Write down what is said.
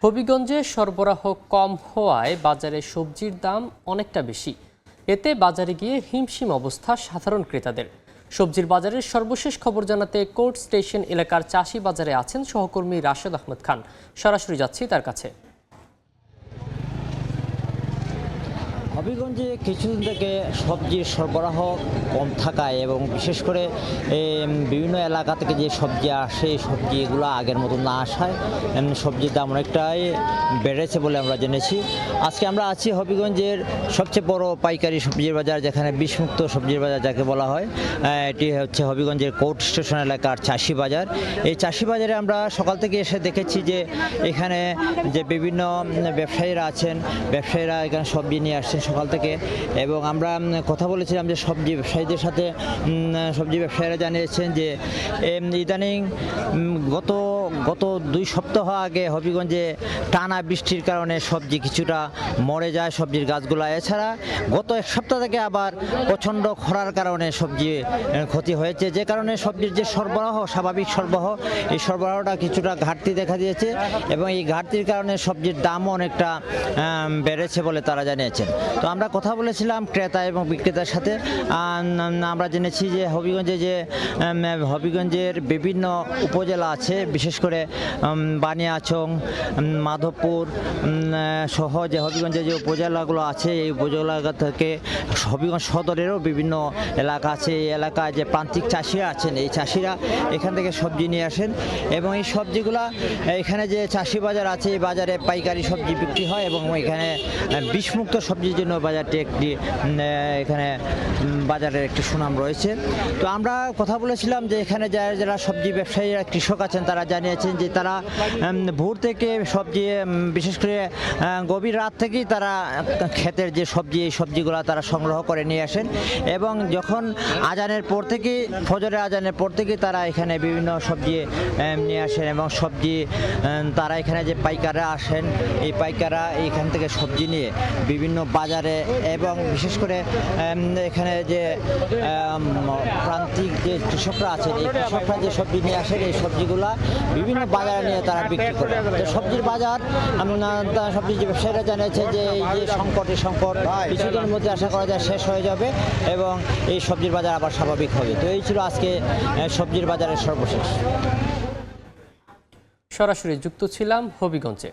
হবিগঞ্জে সরবরাহ কম হওয়ায় বাজারে সবজির দাম অনেকটা বেশি। এতে বাজারে গিয়ে হিমশিম অবস্থা সাধারণ ক্রেতাদের। সবজির বাজারের সর্বশেষ খবর জানাতে কোর্ট স্টেশন এলাকার চাষি বাজারে আছেন সহকর্মী রাশেদ আহমেদ খান। সরাসরি যাচ্ছি তার কাছে। হবিগঞ্জে কিছুদিন থেকে সবজির সরবরাহ কম থাকায় এবং বিশেষ করে বিভিন্ন এলাকা থেকে যে সবজি আসে এই সবজিগুলো আগের মতো না আসায় সবজির দাম অনেকটাই বেড়েছে বলে আমরা জেনেছি। আজকে আমরা আছি হবিগঞ্জের সবচেয়ে বড় পাইকারি সবজির বাজার, যেখানে বিষমুক্ত সবজির বাজার যাকে বলা হয়। এটি হচ্ছে হবিগঞ্জের কোর্ট স্টেশন এলাকার চাষি বাজার। এই চাষি বাজারে আমরা সকাল থেকে এসে দেখেছি যে এখানে যে বিভিন্ন ব্যবসায়ীরা আছেন, ব্যবসায়ীরা এখানে সবজি নিয়ে আসছেন সকাল থেকে। এবং আমরা কথা বলেছিলাম যে সবজি ব্যবসায়ীদের সাথে। সবজি ব্যবসায়ীরা জানিয়েছেন যে ইদানিং গত 2 সপ্তাহ আগে হবিগঞ্জে টানা বৃষ্টির কারণে সবজি কিছুটা মরে যায়, সবজির গাছগুলো। এছাড়া গত 1 সপ্তাহ থেকে আবার প্রচণ্ড খরার কারণে সবজি ক্ষতি হয়েছে, যে কারণে সবজির যে সরবরাহ, স্বাভাবিক সরবরাহ, এই সরবরাহটা কিছুটা ঘাটতি দেখা দিয়েছে এবং এই ঘাটতির কারণে সবজির দামও অনেকটা বেড়েছে বলে তারা জানিয়েছেন। তো আমরা কথা বলেছিলাম ক্রেতা এবং বিক্রেতার সাথে। আমরা জেনেছি যে হবিগঞ্জের বিভিন্ন উপজেলা আছে, বিশেষ করে বানিয়াচং, মাধবপুর সহ যে হবিগঞ্জের যে উপজেলাগুলো আছে, এই উপজেলা থেকে হবিগঞ্জ সদরেরও বিভিন্ন এলাকা আছে। এই এলাকায় যে প্রান্তিক চাষিরা আছেন, এই চাষিরা এখান থেকে সবজি নিয়ে আসেন এবং এই সবজিগুলা এখানে যে চাষি বাজার আছে, এই বাজারে পাইকারি সবজি বিক্রি হয় এবং এখানে বিষমুক্ত সবজির জন্য বাজারটি এখানে বাজারের একটি সুনাম রয়েছে। তো আমরা কথা বলেছিলাম যে এখানে যারা সবজি ব্যবসায়ীরা, কৃষক আছেন, তারা জানিয়েছেন যে তারা ভোর থেকে সবজি, বিশেষ করে গভীর রাত থেকেই তারা ক্ষেতের যে সবজি, এই সবজিগুলো তারা সংগ্রহ করে নিয়ে আসেন এবং যখন আজানের পর থেকে, ফজরের আজানের পর থেকে তারা এখানে বিভিন্ন সবজি নিয়ে আসেন এবং সবজি তারা এখানে যে পাইকাররা আসেন, এই পাইকাররা এইখান থেকে সবজি নিয়ে বিভিন্ন বাজারে এবং বিশেষ করে এখানে যে প্রান্তিক যে কৃষকরা আছেন, এই কৃষকরা যে সবজি নিয়ে আসেন, এই সবজিগুলা বিভিন্ন বাজারে নিয়ে তারা বিক্রি করে। তো সবজির বাজার, সবজির যে ব্যবসায়ীরা জানিয়েছে যে এই যে সংকট কিছুদিনের মধ্যে আশা করা যায় শেষ হয়ে যাবে এবং এই সবজির বাজার আবার স্বাভাবিক হবে। তো এই ছিল আজকে সবজির বাজারের সর্বশেষ। সরাসরি যুক্ত ছিলাম হবিগঞ্জে।